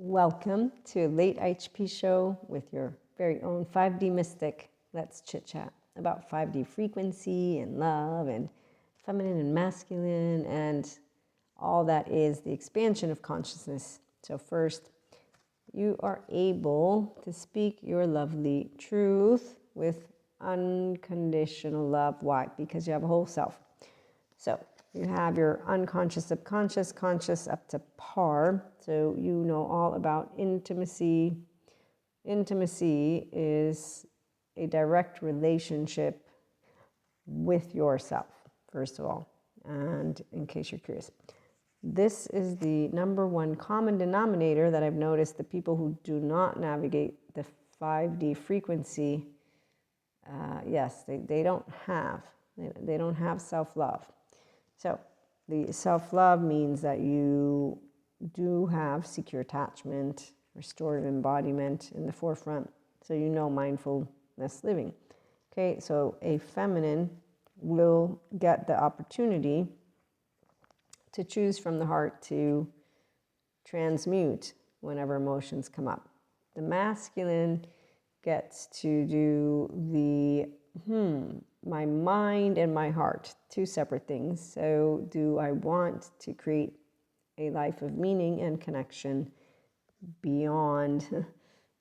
Welcome to Late IHP Show with your very own 5D mystic. Let's chit chat about 5D frequency and love and feminine and masculine and all that is the expansion of consciousness. So first, you are able to speak your lovely truth with unconditional love. Why? Because you have a whole self. So you have your unconscious, subconscious, conscious up to par. So you know all about intimacy. Intimacy is a direct relationship with yourself, first of all. And in case you're curious, this is the number one common denominator that I've noticed the people who do not navigate the 5D frequency, yes, they don't have. They don't have self-love. So the self-love means that you do have secure attachment, restorative embodiment in the forefront. So you know mindfulness living. Okay, so a feminine will get the opportunity to choose from the heart to transmute whenever emotions come up. The masculine gets to do the my mind and my heart, two separate things. So do I want to create a life of meaning and connection beyond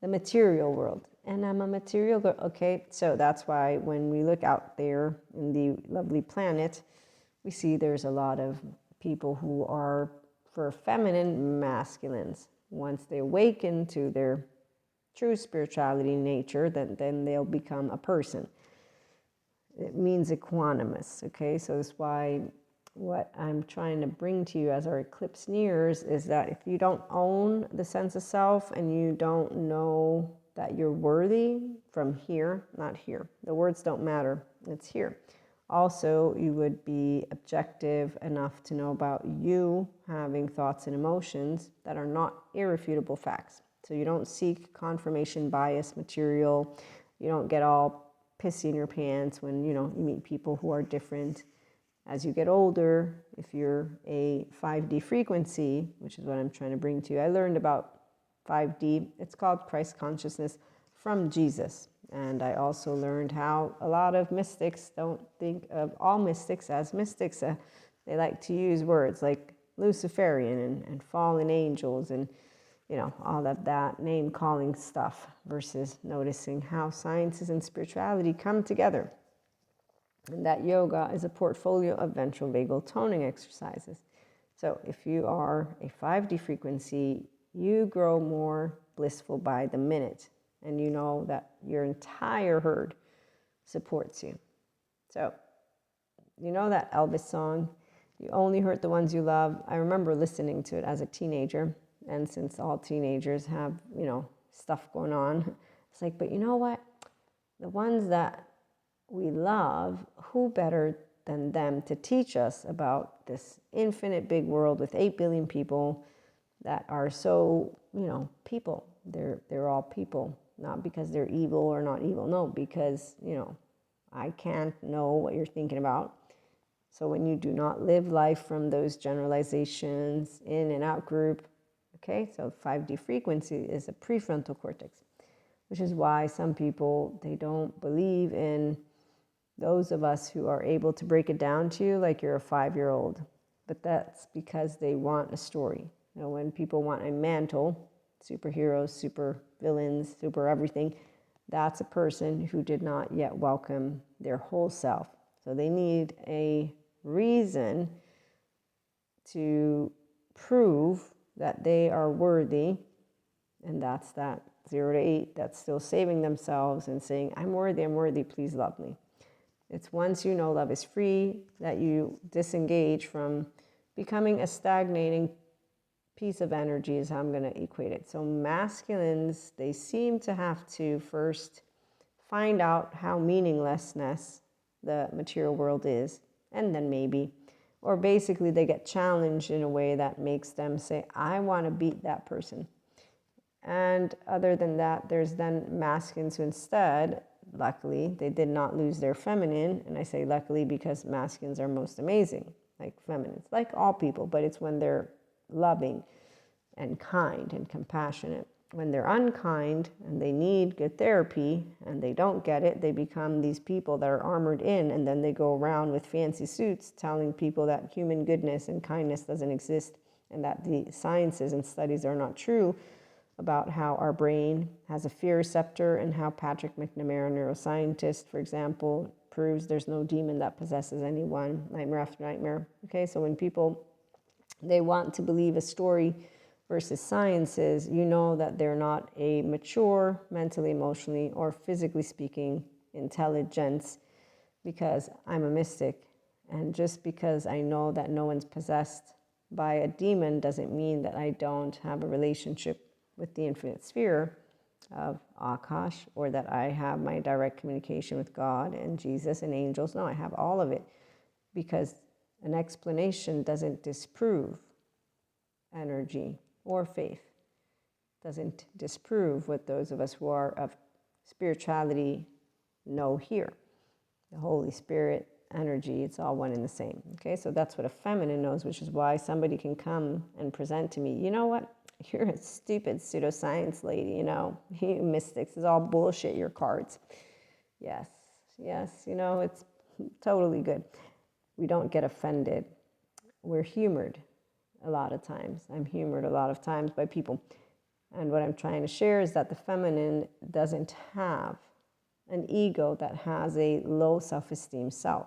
the material world? And I'm a material girl. Okay, so that's why when we look out there in the lovely planet, we see there's a lot of people who are for feminine masculines. Once they awaken to their true spirituality nature, then they'll become a person. It means equanimous, okay? So that's why what I'm trying to bring to you as our eclipse nears is that if you don't own the sense of self and you don't know that you're worthy from here, not here. The words don't matter, it's here. Also, you would be objective enough to know about you having thoughts and emotions that are not irrefutable facts. So you don't seek confirmation bias material. You don't get all pissy in your pants when you meet people who are different. As you get older, if you're a 5D frequency, which is what I'm trying to bring to you, I learned about 5D. It's called Christ consciousness from Jesus. And I also learned how a lot of mystics don't think of all mystics as mystics. They like to use words like Luciferian and fallen angels and all of that name-calling stuff versus noticing how sciences and spirituality come together. And that yoga is a portfolio of ventral vagal toning exercises. So if you are a 5D frequency, you grow more blissful by the minute. And you know that your entire herd supports you. So, you know that Elvis song, "You only hurt the ones you love"? I remember listening to it as a teenager. And since all teenagers have, stuff going on, it's like, but you know what? The ones that we love, who better than them to teach us about this infinite big world with 8 billion people that are so, people. They're all people, not because they're evil or not evil. No, because, I can't know what you're thinking about. So when you do not live life from those generalizations, in and out group, okay, so 5D frequency is a prefrontal cortex, which is why some people, they don't believe in those of us who are able to break it down to you like you're a 5-year-old. But that's because they want a story. When people want a mantle, superheroes, super villains, super everything, that's a person who did not yet welcome their whole self. So they need a reason to prove that they are worthy, and that's that 0 to 8 that's still saving themselves and saying, I'm worthy, please love me. It's once you know love is free that you disengage from becoming a stagnating piece of energy, is how I'm going to equate it. So masculines, they seem to have to first find out how meaninglessness the material world is, and then maybe, or basically they get challenged in a way that makes them say, I want to beat that person. And other than that, there's then masculines who instead, luckily, they did not lose their feminine. And I say luckily because masculines are most amazing, like feminines, like all people, but it's when they're loving and kind and compassionate. When they're unkind and they need good therapy and they don't get it, they become these people that are armored in, and then they go around with fancy suits telling people that human goodness and kindness doesn't exist, and that the sciences and studies are not true about how our brain has a fear receptor, and how Patrick McNamara, neuroscientist, for example, proves there's no demon that possesses anyone, nightmare after nightmare. Okay, so when people, they want to believe a story versus sciences, you know that they're not a mature, mentally, emotionally, or physically speaking, intelligence, because I'm a mystic. And just because I know that no one's possessed by a demon doesn't mean that I don't have a relationship with the infinite sphere of Akash, or that I have my direct communication with God and Jesus and angels. No, I have all of it, because an explanation doesn't disprove energy or faith, doesn't disprove what those of us who are of spirituality know here. The Holy Spirit, energy, it's all one and the same. Okay, so that's what a feminine knows, which is why somebody can come and present to me, you know what, you're a stupid pseudoscience lady, you know, you mystics, it's all bullshit, your cards. Yes, you know, it's totally good. We don't get offended. We're humored a lot of times. I'm humored a lot of times by people. And what I'm trying to share is that the feminine doesn't have an ego that has a low self-esteem self,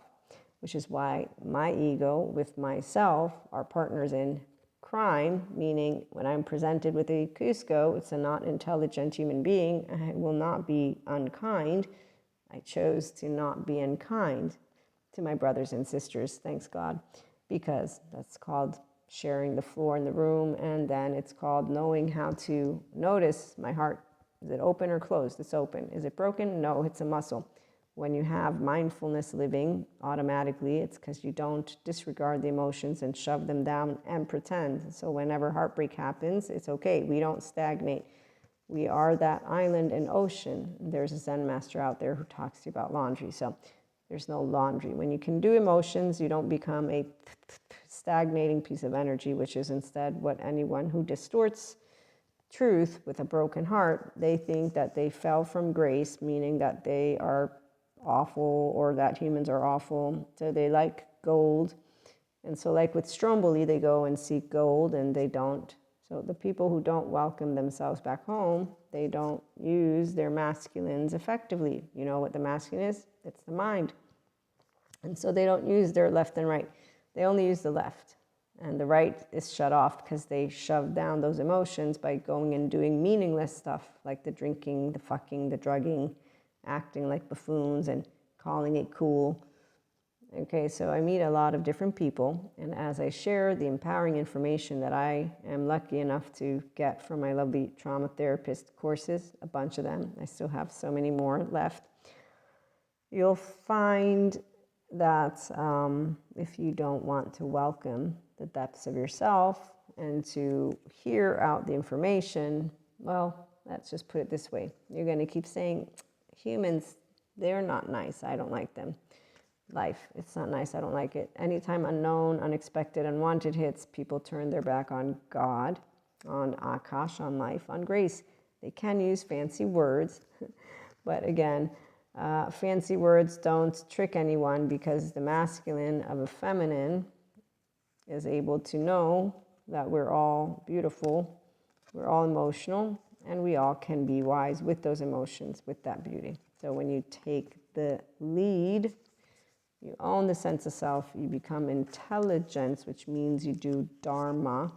which is why my ego with myself are partners in crime, meaning when I'm presented with a Cusco, it's a not intelligent human being. I will not be unkind. I chose to not be unkind to my brothers and sisters, thanks God, because that's called sharing the floor in the room, and then it's called knowing how to notice my heart. Is it open or closed? It's open. Is it broken? No, it's a muscle. When you have mindfulness living, automatically it's because you don't disregard the emotions and shove them down and pretend. So whenever heartbreak happens, it's okay. We don't stagnate. We are that island and ocean. There's a Zen master out there who talks to you about laundry. So there's no laundry. When you can do emotions, you don't become a stagnating piece of energy, which is instead what anyone who distorts truth with a broken heart, they think that they fell from grace, meaning that they are awful or that humans are awful. So they like gold. And so like with Stromboli, they go and seek gold and they don't. So the people who don't welcome themselves back home, they don't use their masculines effectively. You know what the masculine is? It's the mind. And so they don't use their left and right. They only use the left. And the right is shut off because they shove down those emotions by going and doing meaningless stuff like the drinking, the fucking, the drugging, acting like buffoons and calling it cool. Okay, so I meet a lot of different people, and as I share the empowering information that I am lucky enough to get from my lovely trauma therapist courses, a bunch of them, I still have so many more left, you'll find that if you don't want to welcome the depths of yourself and to hear out the information, well, let's just put it this way. You're going to keep saying, humans, they're not nice. I don't like them. Life, it's not nice. I don't like it. Anytime unknown, unexpected, unwanted hits, people turn their back on God, on Akash, on life, on grace. They can use fancy words, but again, fancy words don't trick anyone, because the masculine of a feminine is able to know that we're all beautiful, we're all emotional, and we all can be wise with those emotions, with that beauty. So when you take the lead, you own the sense of self, you become intelligence, which means you do dharma,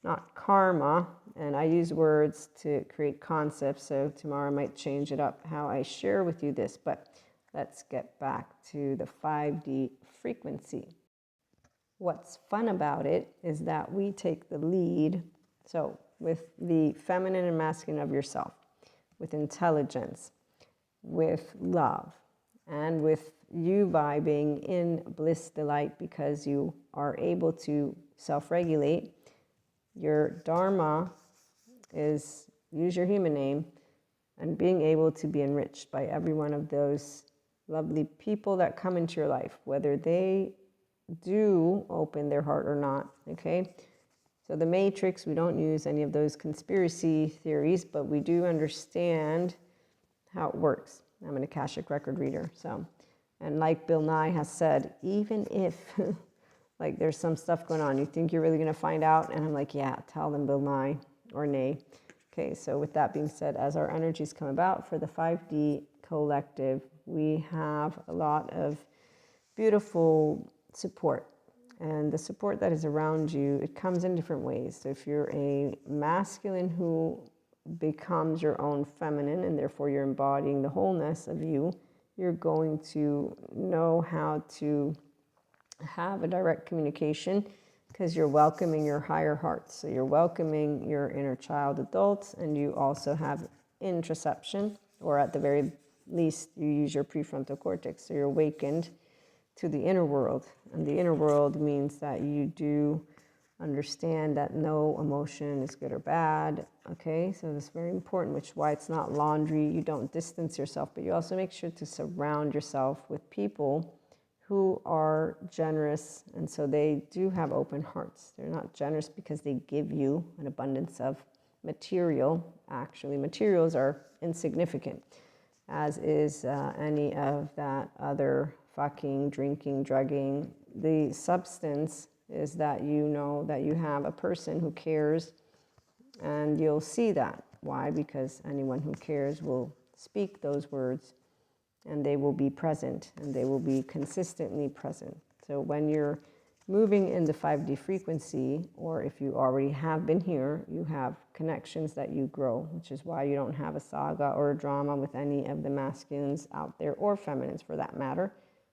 not karma. And I use words to create concepts, so tomorrow I might change it up how I share with you this. But let's get back to the 5D frequency. What's fun about it is that we take the lead, so with the feminine and masculine of yourself, with intelligence, with love, and with you vibing in bliss delight because you are able to self-regulate. Your dharma is use your human name and being able to be enriched by every one of those lovely people that come into your life, whether they do open their heart or not, okay? So the matrix, we don't use any of those conspiracy theories, but we do understand how it works. I'm an Akashic record reader. So, and like Bill Nye has said, even if like there's some stuff going on, you think you're really going to find out, and I'm like, yeah, tell them, Bill Nye or nay. Okay, so with that being said, as our energies come about for the 5D collective, we have a lot of beautiful support. And the support that is around you, it comes in different ways. So if you're a masculine who becomes your own feminine, and therefore you're embodying the wholeness of you, you're going to know how to have a direct communication because you're welcoming your higher heart. So you're welcoming your inner child adults, and you also have introception, or at the very least, you use your prefrontal cortex. So you're awakened to the inner world. And the inner world means that you do understand that no emotion is good or bad. Okay, so that's very important, which is why it's not laundry. You don't distance yourself, but you also make sure to surround yourself with people who are generous. And so they do have open hearts. They're not generous because they give you an abundance of material. Actually, materials are insignificant, as is any of that other fucking, drinking, drugging. The substance is that you know that you have a person who cares, and you'll see that. Why? Because anyone who cares will speak those words, and they will be present, and they will be consistently present. So when you're moving in the 5D frequency, or if you already have been here, you have connections that you grow, which is why you don't have a saga or a drama with any of the masculines out there, or feminines for that matter.